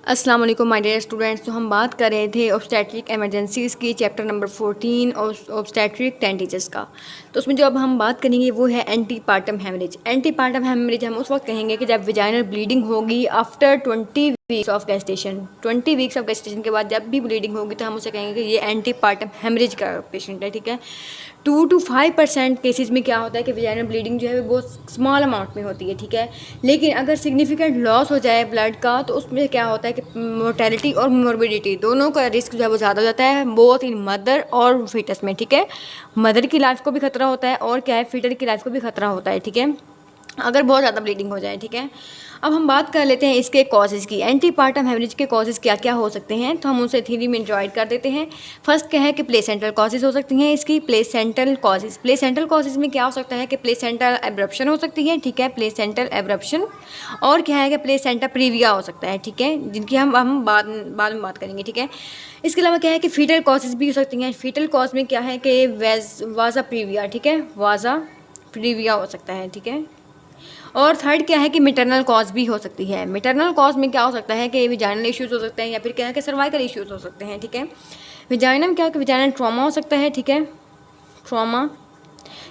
अस्सलाम वालेकुम my dear students. तो हम बात कर रहे थे ऑब्स्टेट्रिक इमरजेंसीज़ की, चैप्टर नंबर 14 ऑब्स्टेट्रिक 10 टीचर्स का। तो उसमें जो अब हम बात करेंगे वो है एंटीपार्टम हेमरेज। एंटीपार्टम हेमरेज हम उस वक्त कहेंगे कि जब विजाइनल ब्लीडिंग होगी after 20 weeks of gestation. 20 weeks of gestation के बाद जब भी ब्लीडिंग होगी तो हम उसे कहेंगे कि ये एंटीपार्टम हेमरेज का पेशेंट है। ठीक है, 2 to 5% केसेस में क्या होता है कि विजाइनल ब्लीडिंग जो है वो बहुत स्मॉल अमाउंट में होती है। ठीक है, लेकिन अगर सिग्निफिकेंट लॉस हो जाए ब्लड का तो उसमें क्या होता है कि मोर्टेलिटी और मोर्बिडिटी दोनों का रिस्क जो है वो ज़्यादा हो जाता है, बोथ इन मदर और फीटस में। ठीक है, मदर की लाइफ को भी खतरा होता है और क्या है, फीटर की लाइफ को भी खतरा होता है। ठीक है, अगर बहुत ज़्यादा ब्लीडिंग हो जाए। ठीक है, अब हम बात कर लेते हैं इसके कॉजेज़ की। एंटीपार्टम हेमरेज के कॉजेज़ क्या क्या हो सकते हैं, तो हम उसे थ्री में डिवाइड कर देते हैं। फर्स्ट क्या है कि प्लेसेंटल कॉजेज़ हो सकती हैं इसकी। प्लेसेंटल कॉजेज़ में क्या हो सकता है कि प्लेसेंटल एब्रप्शन हो सकती है। ठीक है, प्लेसेंटल एब्रप्शन। और क्या है कि प्लेसेंटा प्रीविया हो सकता है। ठीक है, जिनकी हम बाद में बात करेंगे। ठीक है, इसके अलावा क्या है कि फीटल कॉजेज़ भी हो सकती हैं। फीटल कॉज में क्या है कि वाजा प्रीविया। ठीक है, वाजा प्रीविया हो सकता है। ठीक है, और थर्ड क्या है कि मिटरनल कॉज भी हो सकती है। मिटरनल कॉज में क्या हो सकता है कि विजाइनल इश्यूज़ हो सकते हैं या फिर क्या है कि सर्वाइकल इश्यूज़ हो सकते हैं। ठीक है, विजाइना में क्या है कि विजाइनल ट्रॉमा हो सकता है। ठीक है, ट्रॉमा,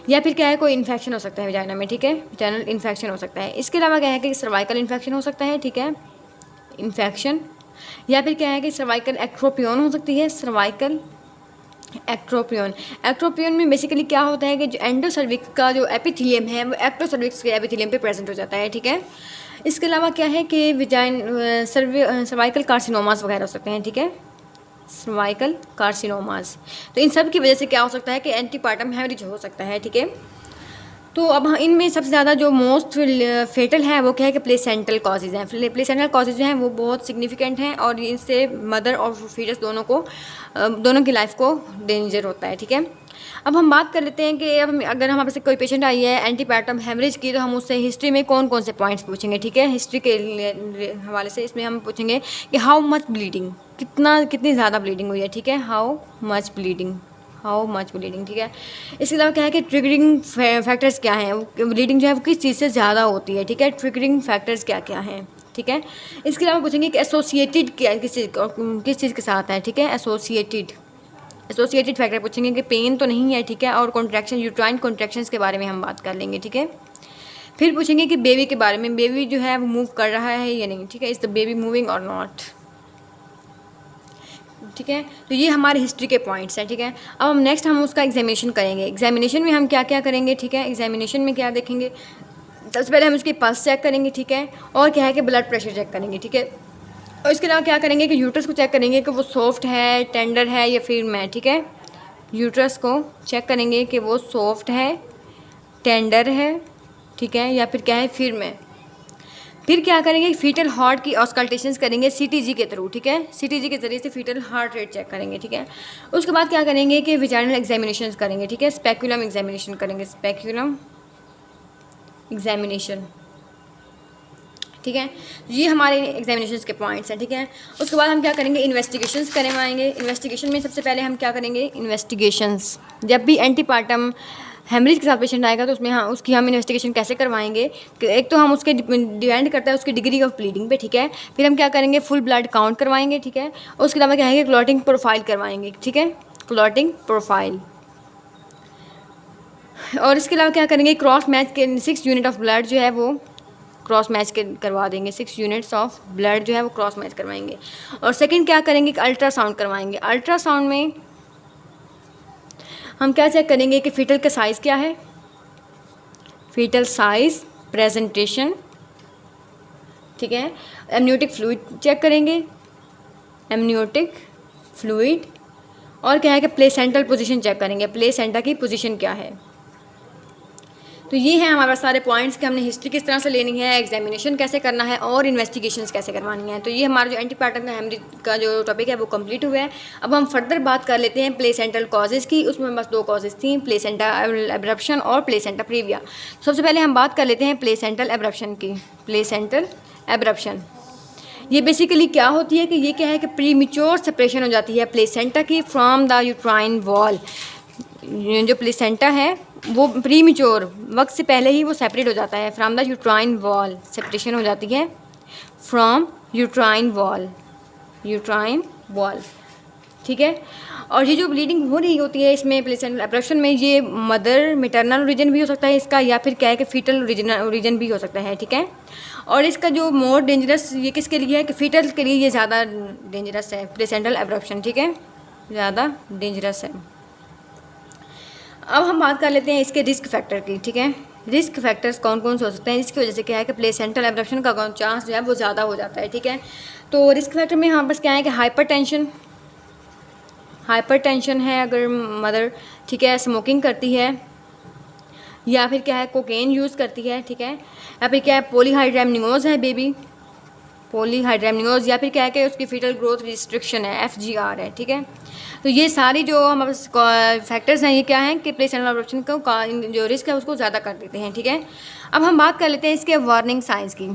या फिर क्या है कोई इन्फेक्शन हो सकता है विजाइना में। ठीक है, विजाइनल इन्फेक्शन हो सकता है। इसके अलावा क्या है कि सर्वाइकल इन्फेक्शन हो सकता है। ठीक है, इन्फेक्शन, या फिर क्या है कि सर्वाइकल एक्ट्रोपियन हो सकती है। सर्वाइकल एक्ट्रोपियन में बेसिकली क्या होता है कि जो एंडोसर्विक्स का जो एपिथेलियम है वो एक्टोसर्विक्स के एपिथेलियम पे प्रेजेंट हो जाता है। ठीक है, इसके अलावा क्या है कि सर्वाइकल कार्सिनोमास वगैरह हो सकते हैं। ठीक है, सर्वाइकल कार्सिनोमास। तो इन सब की वजह से क्या हो सकता है कि एंटीपार्टम हेमरेज हो सकता है। ठीक है, तो अब इनमें सबसे ज़्यादा जो मोस्ट फेटल है वो क्या है कि प्लेसेंटल कॉजेज़ हैं। प्लेसेंटल कॉजेज़ जो हैं वो बहुत सिग्निफिकेंट हैं और इससे मदर और फीटस दोनों की लाइफ को डेंजर होता है। ठीक है, अब हम बात कर लेते हैं कि अब अगर हमारे पास कोई पेशेंट आई है एंटीपार्टम हेमरेज की तो हम उससे हिस्ट्री में कौन कौन से पॉइंट्स पूछेंगे। ठीक है, हिस्ट्री के हवाले से इसमें हम पूछेंगे कि हाउ मच ब्लीडिंग, कितनी ज़्यादा ब्लीडिंग हुई है। ठीक है, हाउ मच ब्लीडिंग। ठीक है, इसके अलावा क्या है कि ट्रिगरिंग फैक्टर्स क्या हैं, ब्लीडिंग जो है वो किस चीज़ से ज़्यादा होती है। ठीक है, ट्रिगरिंग फैक्टर्स क्या क्या हैं। ठीक है, इसके अलावा पूछेंगे कि एसोसिएटेड क्या किस चीज़ के साथ है। ठीक है, एसोसिएटेड फैक्टर पूछेंगे कि पेन तो नहीं है। ठीक है, और कॉन्ट्रैक्शन, यूट्राइन कॉन्ट्रैक्शंस के बारे में हम बात कर लेंगे। ठीक है, फिर पूछेंगे कि बेबी के बारे में, बेबी जो है वो मूव कर रहा है या नहीं। ठीक है, इज़ द बेबी मूविंग और नॉट। ठीक है, तो ये हमारे हिस्ट्री के पॉइंट्स हैं। ठीक है, अब हम उसका एग्जामिनेशन करेंगे। एग्जामिनेशन में हम क्या क्या करेंगे। ठीक है, एग्जामिनेशन में क्या देखेंगे, सबसे पहले हम उसकी पल्स चेक करेंगे। ठीक है, और क्या है कि ब्लड प्रेशर चेक करेंगे। ठीक है, और इसके अलावा क्या करेंगे कि यूट्रस को चेक करेंगे कि वो सॉफ्ट है, टेंडर है या फिर है। ठीक है, यूट्रस को चेक करेंगे कि वो सॉफ्ट है, टेंडर है। ठीक है, या फिर क्या है फिर क्या करेंगे, फीटल हार्ट की ऑस्कल्टेशंस करेंगे सीटीजी के थ्रू। ठीक है, सीटीजी के ज़रिए से फीटल हार्ट रेट चेक करेंगे। ठीक है, उसके बाद क्या करेंगे कि विजाइनल एग्जामिनेशन करेंगे। ठीक है, स्पेकुलम एग्जामिनेशन करेंगे, स्पेकुलम एग्जामिनेशन। ठीक है, ये हमारे एग्जामिनेशंस के पॉइंट्स हैं। ठीक है, उसके बाद हम क्या करेंगे, इन्वेस्टिगेशंस करवाएंगे। इन्वेस्टिगेशन में सबसे पहले हम क्या करेंगे, इन्वेस्टिगेशंस। जब भी एंटीपार्टम हेमरेज के साथ पेशेंट आएगा तो उसमें उसकी हम इन्वेस्टिगेशन कैसे करवाएंगे, एक तो हम उसके डिपेंड करता है उसकी डिग्री ऑफ ब्लीडिंग पे। ठीक है, फिर हम क्या करेंगे, फुल ब्लड काउंट करवाएंगे। ठीक है, उसके अलावा क्या है, क्लॉटिंग प्रोफाइल करवाएंगे। ठीक है, क्लॉटिंग प्रोफाइल। और इसके अलावा क्या करेंगे, क्रॉस मैच के 6 यूनिट ऑफ ब्लड जो है वो क्रॉस मैच करवा देंगे। 6 यूनिट्स ऑफ ब्लड जो है वो क्रॉस मैच करवाएंगे। और सेकंड क्या करेंगे कि अल्ट्रासाउंड करवाएंगे। अल्ट्रासाउंड में हम क्या चेक करेंगे कि फीटल का साइज़ क्या है, फीटल साइज़, प्रेजेंटेशन। ठीक है, एमनियोटिक फ्लूइड चेक करेंगे, एमनियोटिक फ्लूइड। और क्या है कि प्लेसेंटल पोजीशन चेक करेंगे, प्लेसेंटा की पोजीशन क्या है। तो ये है हमारे सारे पॉइंट्स कि हमने हिस्ट्री किस तरह से लेनी है, एग्जामिनेशन कैसे करना है और इन्वेस्टिगेशंस कैसे करवानी है। तो ये हमारा जो एंटीपार्टम हेमरेज का जो टॉपिक है वो कंप्लीट हुआ है। अब हम फर्दर बात कर लेते हैं प्लेसेंटल कॉजेज़ की। उसमें बस 2 कॉजेज़ थी, प्लेसेंटा एब्रप्शन और प्लेसेंटा प्रीविया। सबसे पहले हम बात कर लेते हैं प्लेसेंटल एब्रप्शन की। प्लेसेंटल एब्रप्शन ये बेसिकली क्या होती है कि ये क्या है कि प्रीमेच्योर सेपरेशन हो जाती है प्लेसेंटा की फ्रॉम द यूट्राइन वॉल। जो प्लेसेंटा है वो प्रीमेच्योर वक्त से पहले ही वो सेपरेट हो जाता है from the uterine wall, separation हो जाती है from uterine wall. Uterine wall, ठीक है। और ये जो ब्लीडिंग हो रही होती है इसमें प्लेसेंटल एब्रप्शन में, ये मदर मैटरनल ओरिजिन भी हो सकता है इसका, या फिर क्या है कि फीटल ओरिजिन भी हो सकता है, ठीक है। और इसका जो मोर डेंजरस ये किसके लिए है कि फीटल के लिए ये ज़्यादा डेंजरस है प्लेसेंटल एब्रप्शन, ठीक है, ज़्यादा डेंजरस है। अब हम बात कर लेते हैं इसके रिस्क फैक्टर की, ठीक है। रिस्क फैक्टर्स कौन कौन से हो सकते हैं इसकी वजह से क्या है कि प्लेसेंटल एब्रप्शन का चांस जो है वो ज़्यादा हो जाता है, ठीक है। तो रिस्क फैक्टर में यहाँ बस क्या है कि हाइपरटेंशन है अगर मदर, ठीक है, स्मोकिंग करती है, या फिर क्या है कोकेन यूज़ करती है, ठीक है, या फिर क्या है पॉलीहाइड्रेमनियोज है बेबी, पॉलीहाइड्रेमनियोज, या फिर क्या है कि उसकी फीटल ग्रोथ रिस्ट्रिक्शन है, FGR है, ठीक है। तो ये सारी जो हमारे पास फैक्टर्स हैं ये क्या हैं कि प्लेसेंटल एब्रप्शन को जो रिस्क है उसको ज़्यादा कर देते हैं, ठीक है। अब हम बात कर लेते हैं इसके वार्निंग साइंस की।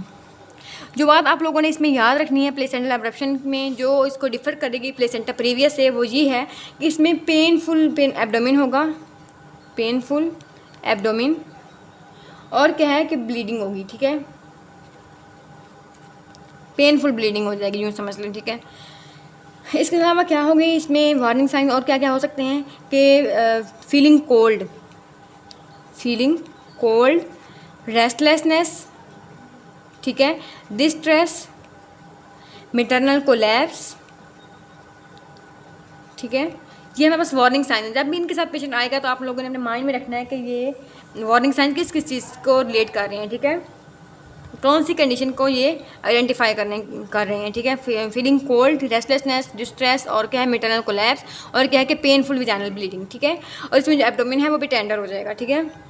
जो बात आप लोगों ने इसमें याद रखनी है प्लेसेंटल एब्रप्शन में जो इसको डिफ़र करेगी प्लेसेंटा प्रीवियस से, वो ये है कि इसमें पेन एब्डोमेन होगा, पेनफुल एब्डोमेन, और क्या है कि ब्लीडिंग होगी, ठीक है, पेनफुल ब्लीडिंग हो जाएगी, यूँ समझ लें, ठीक है। इसके अलावा क्या होगी इसमें वार्निंग साइन और क्या क्या हो सकते हैं कि फीलिंग कोल्ड, रेस्टलेसनेस, ठीक है, डिस्ट्रेस, मैटरनल कोलैप्स, ठीक है। ये हमारे पास वार्निंग साइन है। जब भी इनके साथ पेशेंट आएगा तो आप लोगों ने अपने माइंड में रखना है कि ये वार्निंग साइन किस किस चीज़ को रिलेट कर रहे हैं, ठीक है, कौन सी कंडीशन को ये आइडेंटिफाई कर रहे हैं, ठीक है। फीलिंग कोल्ड, रेस्टलेसनेस, डिस्ट्रेस, और क्या है मैटरनल कोलैप्स, और क्या है कि पेनफुल विजाइनल ब्लीडिंग, ठीक है। और इसमें जो एब्डोमेन है वो भी टेंडर हो जाएगा, ठीक है।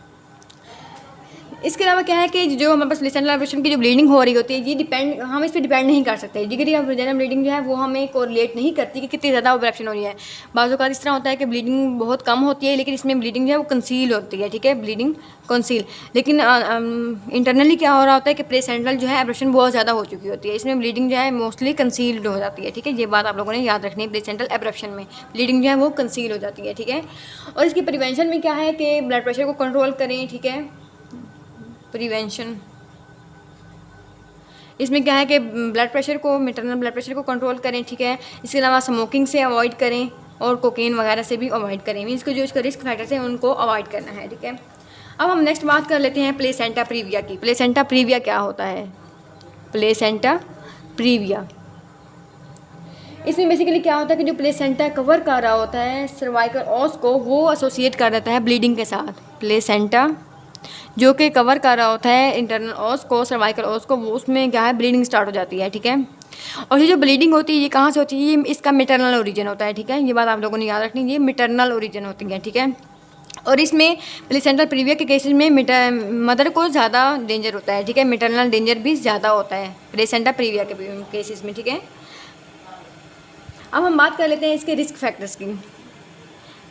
इसके अलावा क्या है कि जो हमारे पास प्लेसेंटल एब्रप्शन की जो ब्लीडिंग हो रही होती है ये हम इस पर डिपेंड नहीं कर सकते। डिग्री ऑफ वेजाइनल ब्लीडिंग जो है वो हमें कोरिलेट नहीं करती कि कितनी ज़्यादा एब्रप्शन हो रही है। बाज़ औक़ात इस तरह होता है कि ब्लीडिंग बहुत कम होती है लेकिन इसमें ब्लीडिंग जो है वो कंसील होती है, ठीक है, ब्लीडिंग कंसील। लेकिन इंटरनली क्या हो रहा होता है कि प्लेसेंटल जो है एब्रप्शन बहुत ज़्यादा हो चुकी होती है, इसमें ब्लीडिंग जो है मोस्टली कंसील्ड हो जाती है, ठीक है। ये बात आप लोगों ने याद रखनी है, प्लेसेंटल एब्रप्शन में ब्लीडिंग जो है वो कंसील हो जाती है, ठीक है। और इसकी प्रिवेंशन में क्या है कि ब्लड प्रेशर को कंट्रोल करें, ठीक है, प्रिवेंशन। इसमें क्या है कि ब्लड प्रेशर को, मैटरनल ब्लड प्रेशर को कंट्रोल करें, ठीक है। इसके अलावा स्मोकिंग से अवॉइड करें और कोकेन वगैरह से भी अवॉइड करें, इसको जो इसका रिस्क फैक्टर्स हैं उनको अवॉइड करना है, ठीक है। अब हम नेक्स्ट बात कर लेते हैं प्लेसेंटा प्रीविया की। प्लेसेंटा प्रीविया क्या होता है? प्लेसेंटा प्रीविया, इसमें बेसिकली क्या होता है कि जो प्लेसेंटा कवर कर रहा होता है सर्वाइकल ऑस को, वो एसोसिएट कर देता है ब्लीडिंग के साथ। प्लेसेंटा जो कि कवर कर रहा होता है इंटरनल ऑस को, सर्वाइकल ऑस को, वो उसमें क्या है ब्लीडिंग स्टार्ट हो जाती है, ठीक है। और ये जो ब्लीडिंग होती है ये कहाँ से होती है? ये इसका मैटरनल ओरिजिन होता है, ठीक है। ये बात आप लोगों ने याद रखनी है, ये मैटरनल ओरिजिन होती है, ठीक है। और इसमें प्लेसेंटल प्रीविया के केसेस में मदर को ज़्यादा डेंजर होता है, ठीक है, मैटरनल डेंजर भी ज़्यादा होता है प्लेसेंटा प्रीविया के केसेस में, ठीक है। अब हम बात कर लेते हैं इसके रिस्क फैक्टर्स की।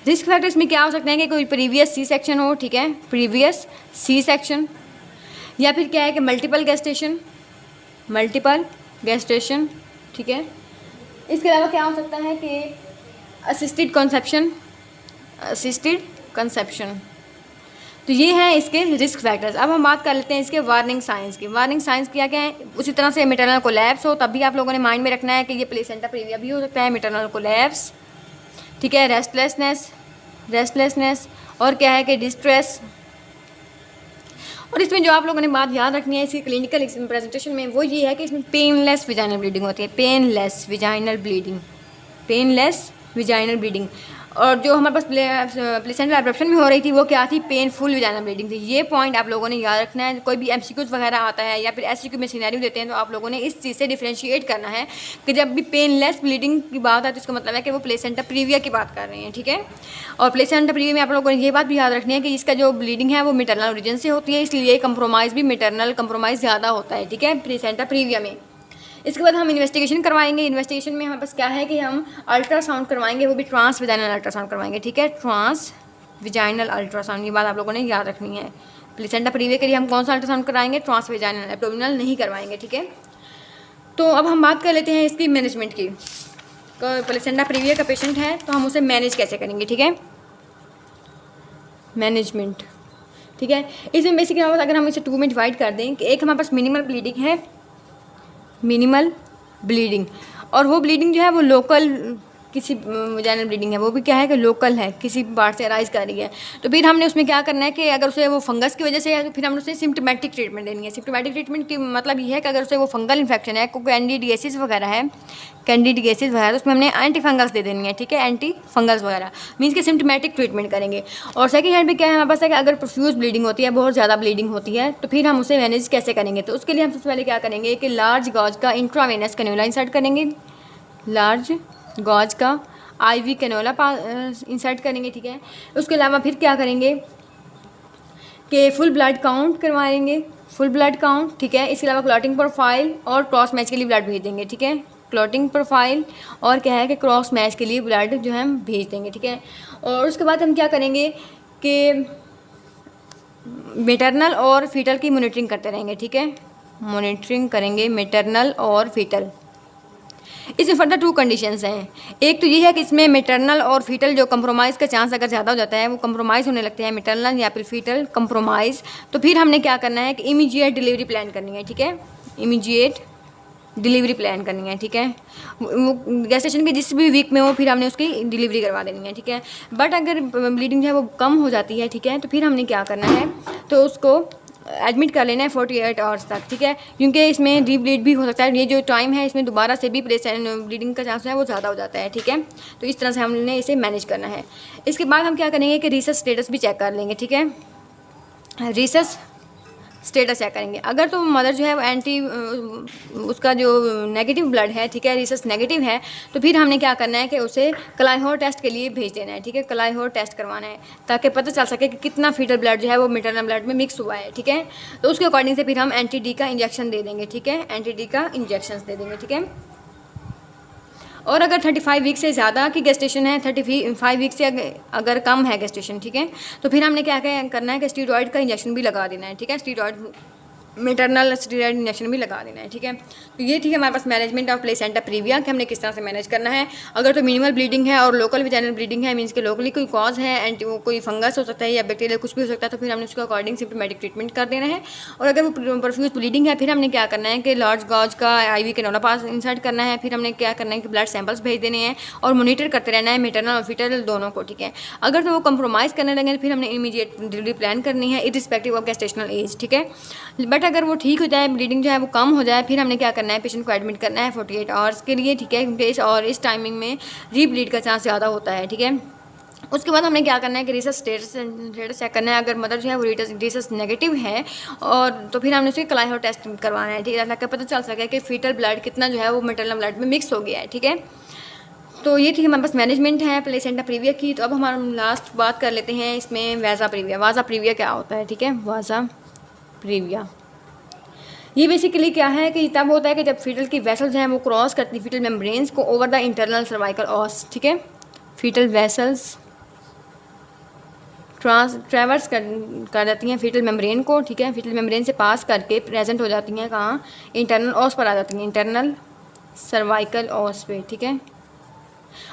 रिस्क फैक्टर्स में क्या हो सकते हैं कि कोई प्रीवियस सी सेक्शन हो, ठीक है, प्रीवियस सी सेक्शन, या फिर क्या है कि मल्टीपल गेस्टेशन, ठीक है। इसके अलावा क्या हो सकता है कि असिस्टेड कंसेप्शन। तो ये है इसके रिस्क फैक्टर्स। अब हम बात कर लेते हैं इसके वार्निंग साइंस की। वार्निंग साइंस क्या क्या है? उसी तरह से मैटरनल कोलैप्स हो तब भी आप लोगों ने माइंड में रखना है कि ये प्लेसेंटा प्रीविया भी हो सकता है, मैटरनल कोलैप्स, ठीक है, रेस्टलेसनेस, और क्या है कि डिस्ट्रेस। और इसमें जो आप लोगों ने बात याद रखनी है इसकी क्लिनिकल प्रेजेंटेशन में, वो ये है कि इसमें पेनलेस विजाइनल ब्लीडिंग होती है, पेनलेस विजाइनल ब्लीडिंग। और जो हमारे पास प्लेसेंटल एब्रप्शन में हो रही थी वो क्या थी? पेनफुल विजाइनल ब्लीडिंग थी। ये पॉइंट आप लोगों ने याद रखना है। कोई भी MCQs वगैरह आता है या फिर SCQ में सिनेरियो देते हैं तो आप लोगों ने इस चीज़ से डिफ्रेंशिएट करना है कि जब भी पेनलेस ब्लीडिंग की बात है तो इसका मतलब है कि वो प्लेसेंटा प्रीविया की बात कर रहे हैं, ठीक है। और प्लेसेंटा प्रीविया में आप लोगों ने ये बात भी याद रखनी है कि इसका जो ब्लीडिंग है वो मैटरनल ओरिजिन से होती है, इसलिए कंप्रोमाइज़ भी मैटरनल कंप्रोमाइज़ ज़्यादा होता है, ठीक है, प्लेसेंटा प्रीविया में। इसके बाद हम इन्वेस्टिगेशन करवाएंगे। इन्वेस्टिगेशन में हमारे पास क्या है कि हम अल्ट्रासाउंड करवाएंगे, वो भी ट्रांस विजाइनल अल्ट्रासाउंड करवाएंगे, ठीक है, ट्रांस विजाइनल अल्ट्रासाउंड। ये बात आप लोगों ने याद रखनी है। प्लेसेंटा प्रीविया के लिए हम कौन सा अल्ट्रासाउंड कराएंगे? ट्रांस विजाइनल, एब्डोमिनल नहीं करवाएंगे, ठीक है। तो अब हम बात कर लेते हैं इसकी मैनेजमेंट की। प्लेसेंटा प्रीविया का पेशेंट है तो हम उसे मैनेज कैसे करेंगे, ठीक है, मैनेजमेंट, ठीक है। इसमें बेसिकली अगर हम इसे 2 में डिवाइड कर दें कि एक हमारे पास मिनिमल ब्लीडिंग है, और वो ब्लीडिंग जो है वो लोकल किसी वजाइनल ब्लीडिंग है, वो भी क्या है कि लोकल है, किसी पार्ट से अराइज कर रही है। तो फिर हमने उसमें क्या करना है कि अगर उसे वो फंगस की वजह से है तो फिर हमने उसे सिम्टोमेटिक ट्रीटमेंट देनी है। सिम्टोमेटिक ट्रीटमेंट की मतलब ये है कि अगर उसे वो फंगल इन्फेक्शन है, कोई कैंडिडियासिस वगैरह है, कैंडिडियासिस वगैरह, तो उसमें हमने एंटी फंगस दे देनी है, ठीक है, एंटी फंगस वगैरह, मीन्स के सिम्टोमेटिक ट्रीटमेंट करेंगे। और सेकंड हैंड में क्या है हमारे पास है कि अगर प्रोफ्यूज ब्लीडिंग होती है, बहुत ज़्यादा ब्लीडिंग होती है, तो फिर हम उसे मैनेज कैसे करेंगे। तो उसके लिए हम सबसे पहले क्या करेंगे कि लार्ज गॉज का इंट्रावेनस कैन्यूला इंसर्ट करेंगे, लार्ज गॉज का IV कैनोला इंसर्ट करेंगे, ठीक है। उसके अलावा फिर क्या करेंगे कि फुल ब्लड काउंट करवाएंगे, फुल ब्लड काउंट, ठीक है। इसके अलावा क्लॉटिंग प्रोफाइल और क्रॉस मैच के लिए ब्लड भेज देंगे, ठीक है। क्लॉटिंग प्रोफाइल और क्या है कि क्रॉस मैच के लिए ब्लड जो है हम भेज देंगे, ठीक है। और उसके बाद हम क्या करेंगे कि मैटरनल और फीटल की मॉनिटरिंग करते रहेंगे, ठीक है। मॉनिटरिंग करेंगे मैटरनल और फीटल। इसमें फर्दर 2 कंडीशंस हैं। एक तो ये है कि इसमें मैटरनल और फीटल जो कंप्रोमाइज़ का चांस अगर ज़्यादा हो जाता है, वो कंप्रोमाइज़ होने लगते हैं, मैटरनल या फिर फीटल कंप्रोमाइज़, तो फिर हमने क्या करना है कि इमीडिएट डिलीवरी प्लान करनी है, ठीक है। इमीडिएट डिलीवरी प्लान करनी है, ठीक है। वो गेस्टेशन के जिस भी वीक में हो फिर हमने उसकी डिलीवरी करवा देनी है, ठीक है। बट अगर ब्लीडिंग जो है वो कम हो जाती है, ठीक है, तो फिर हमने क्या करना है तो उसको एडमिट कर लेना है 48 आवर्स तक, ठीक है, क्योंकि इसमें रीब्लीड भी हो सकता है। ये जो टाइम है इसमें दोबारा से भी ब्लीडिंग का चांस है वो ज़्यादा हो जाता है, ठीक है। तो इस तरह से हमने इसे मैनेज करना है। इसके बाद हम क्या करेंगे कि रिसर्च स्टेटस भी चेक कर लेंगे, ठीक है। रिसर्च स्टेटस चेक करेंगे। अगर तो मदर जो है वो उसका जो नेगेटिव ब्लड है, ठीक है, रिसर्च नेगेटिव है, तो फिर हमने क्या करना है कि उसे क्लाइहोर टेस्ट के लिए भेज देना है, ठीक है। क्लाइहोर टेस्ट करवाना है ताकि पता चल सके कि कितना फीटल ब्लड जो है वो मैटरनल ब्लड में मिक्स हुआ है, ठीक है। तो उसके अकॉर्डिंग से फिर हम एंटी-डी का इंजेक्शन दे देंगे, ठीक है, एंटी-डी का इंजेक्शन दे देंगे, ठीक है। और अगर 35 वीक से ज़्यादा की गेस्टेशन है, 35 वीक से अगर कम है गेस्टेशन, ठीक है, तो फिर हमने क्या करना है कि स्टीरॉयड का इंजेक्शन भी लगा देना है, ठीक है। स्टीरॉयड मैटरनल स्टीरॉयड इंजेक्शन भी लगा देना है, ठीक है। तो ये थी हमारे पास मैनेजमेंट ऑफ प्लेसेंटा प्रीविया कि हमने किस तरह से मैनेज करना है। अगर तो मिनिमल ब्लीडिंग है और लोकल वजाइनल ब्लीडिंग है, मीन्स के लोकली कोई कॉज है एंड वो कोई फंगस हो सकता है या बैक्टीरिया कुछ भी हो सकता है, तो फिर हमने उसके अकॉर्डिंग सिम्टोमेटिक ट्रीटमेंट कर देना है। और अगर वो परफ्यूज ब्लीडिंग है, फिर हमने क्या करना है कि लार्ज गॉज का IV कैनोला पास इंसर्ट करना है। फिर हमने क्या करना है कि ब्लड सैंपल्स भेज देने हैं और मोनीटर करते रहना है मैटरनल और फीटल दोनों को, ठीक है। अगर तो वो कंप्रोमाइज़ करने लगे तो फिर हमने इमीडिएट डिलीवरी प्लान करनी है इरिस्पेक्टिव ऑफ गेस्टेशनल एज, ठीक है। बट अगर वो ठीक हो जाए, ब्लीडिंग जो है वो कम हो जाए, फिर हमने क्या करना है पेशेंट को एडमिट करना है 48 आवर्स के लिए, ठीक है, क्योंकि इस टाइमिंग में रीब्लीड का चांस ज़्यादा होता है, ठीक है। उसके बाद हमने क्या करना है कि रिसर्च स्टेटस चेक करना है। अगर मदर जो है वो रिसर्च नेगेटिव है और तो फिर हमने उसके क्लाइहोर टेस्ट करवाना है, ठीक है, ताकि पता चल सके कि फीटल ब्लड कितना जो है वो मैटरनल ब्लड में मिक्स हो गया है, ठीक है। तो ये थी हमारे पास मैनेजमेंट है प्लेसेंटा प्रीविया की। तो अब हम लास्ट बात कर लेते हैं इसमें वाजा प्रीविया। वाजा प्रीविया क्या होता है, ठीक है, वाजा प्रीविया ये बेसिकली क्या है कि तब होता है कि जब फीटल की वेसल्स हैं वो क्रॉस करती फीटल मेम्ब्रेन्स को ओवर द इंटरनल सर्वाइकल ऑस, ठीक है। फीटल वेसल्स ट्रैवर्स कर जाती हैं फीटल मेम्ब्रेन को, ठीक है, फीटल मेम्ब्रेन से पास करके प्रेजेंट हो जाती हैं कहाँ, इंटरनल ऑस पर आ जाती हैं, इंटरनल सर्वाइकल ऑस पे, ठीक है।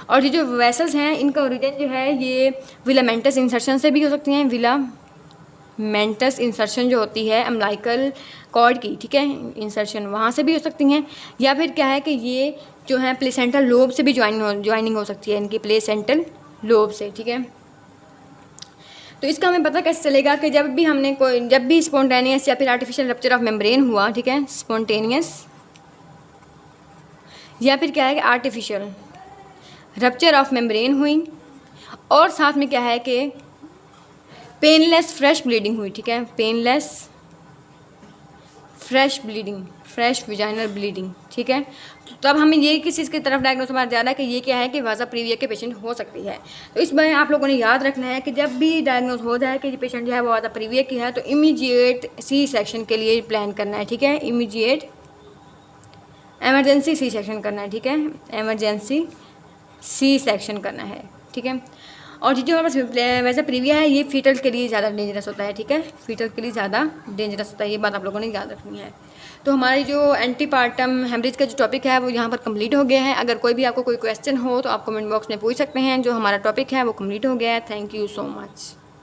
और ये जो वेसल्स हैं इनका ओरिजिन जो है ये विलामेंटस इंसर्शन से भी हो सकती हैं। विलामेंटस इंसर्शन जो होती है अम्लाइकल कॉर्ड की, ठीक है, इंसर्शन वहाँ से भी हो सकती हैं, या फिर क्या है कि ये जो है प्लेसेंटल लोब से भी ज्वाइनिंग हो सकती है इनकी, प्लेसेंटल लोब से, ठीक है। तो इसका हमें पता कैसे चलेगा कि जब भी स्पॉन्टेनियस या फिर आर्टिफिशियल रप्चर ऑफ मेम्ब्रेन हुआ, ठीक है, स्पॉन्टेनियस या फिर क्या है कि आर्टिफिशियल रप्चर ऑफ मेम्ब्रेन हुई और साथ में क्या है कि पेनलेस फ्रेश ब्लीडिंग हुई, ठीक है, painless fresh bleeding, fresh vaginal bleeding, ठीक है। तो तब हमें ये किस चीज़ की तरफ डायग्नोस हमारा जा रहा है कि ये क्या है कि वाजा प्रीविया के पेशेंट हो सकती है। तो इसमें आप लोगों ने याद रखना है कि जब भी डायग्नोस हो जाए कि पेशेंट जो है वो वाजा प्रीविया की है, तो इमीडिएट C-सेक्शन के लिए प्लान करना है, ठीक है, इमीडिएट एमरजेंसी C-सेक्शन करना है, ठीक है, एमरजेंसी C-सेक्शन करना है, ठीक है। और जो हमारे पास वैसा प्रीविया है ये फीटल के लिए ज़्यादा डेंजरस होता है, ठीक है, फीटल के लिए ज़्यादा डेंजरस होता है, ये बात आप लोगों ने याद रखनी है। तो हमारी जो एंटीपार्टम हेमरेज का जो टॉपिक है वो यहाँ पर कंप्लीट हो गया है। अगर कोई भी आपको कोई क्वेश्चन हो तो आप कमेंट बॉक्स में पूछ सकते हैं। जो हमारा टॉपिक है वो कंप्लीट हो गया है। Thank you so much.